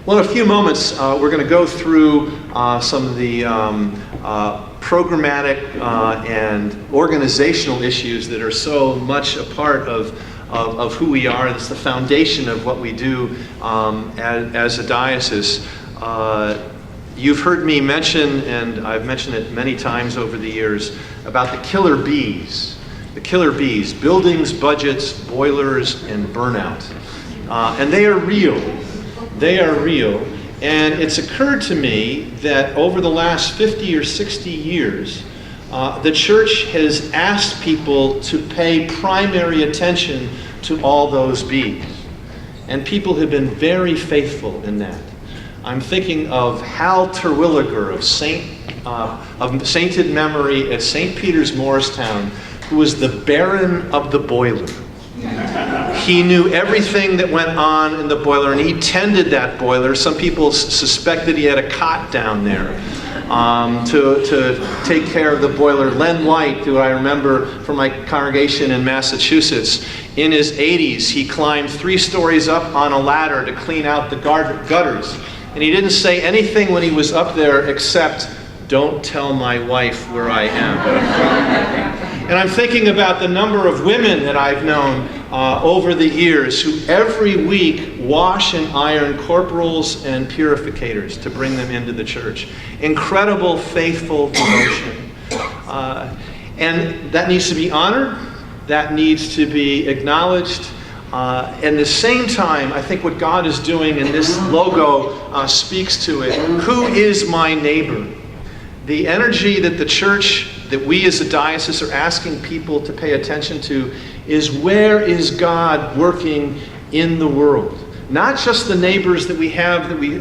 Well, in a few moments, we're going to go through some of the programmatic and organizational issues that are so much a part of who we are. It's the foundation of what we do as a diocese. You've heard me mention, and I've mentioned it many times over the years, about the killer bees. The killer bees, buildings, budgets, boilers, and burnout. And they are real. They are real. And it's occurred to me that over the last 50 or 60 years, the church has asked people to pay primary attention to all those bees. And people have been very faithful in that. I'm thinking of Hal Terwilliger of sainted memory at St. Peter's, Morristown, who was the Baron of the boiler. He knew everything that went on in the boiler, and he tended that boiler. Some people suspected he had a cot down there to take care of the boiler. Len White, who I remember from my congregation in Massachusetts, in his 80s, he climbed 3 stories up on a ladder to clean out the gutters. And he didn't say anything when he was up there except, "Don't tell my wife where I am." And I'm thinking about the number of women that I've known over the years who every week wash and iron corporals and purificators to bring them into the church. Incredible, faithful devotion. And that needs to be honored. That needs to be acknowledged. At the same time, I think what God is doing, and this logo speaks to it, who is my neighbor? The energy that the church, that we as a diocese are asking people to pay attention to, is where is God working in the world? Not just the neighbors that we have, that we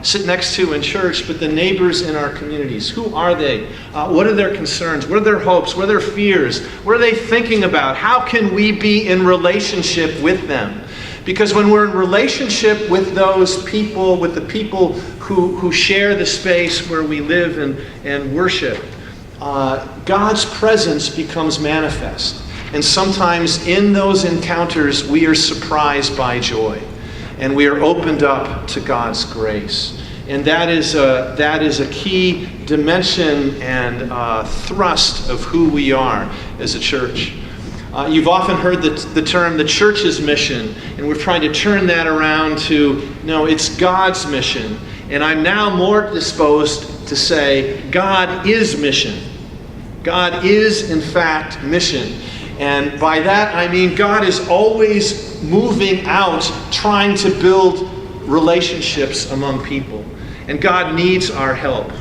sit next to in church, but the neighbors in our communities. Who are they? What are their concerns? What are their hopes? What are their fears? What are they thinking about? How can we be in relationship with them? Because when we're in relationship with those people, with the people who share the space where we live and worship, God's presence becomes manifest. And sometimes in those encounters, we are surprised by joy. And we are opened up to God's grace. And that is a key dimension and thrust of who we are as a church. You've often heard the term the church's mission, and we're trying to turn that around to, no, it's God's mission. And I'm now more disposed to say God is mission. God is, in fact, mission. And by that I mean God is always moving out, trying to build relationships among people. And God needs our help.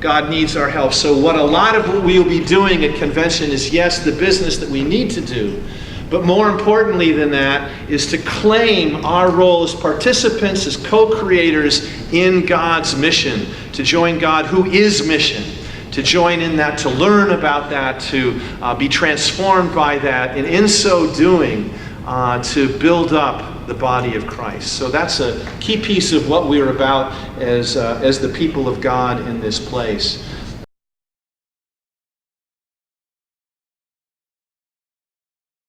God needs our help. So what a lot of what we'll be doing at convention is, yes, the business that we need to do. But more importantly than that is to claim our role as participants, as co-creators in God's mission, to join God who is mission, to join in that, to learn about that, to be transformed by that, and in so doing, to build up the body of Christ. So that's a key piece of what we're about as the people of God in this place.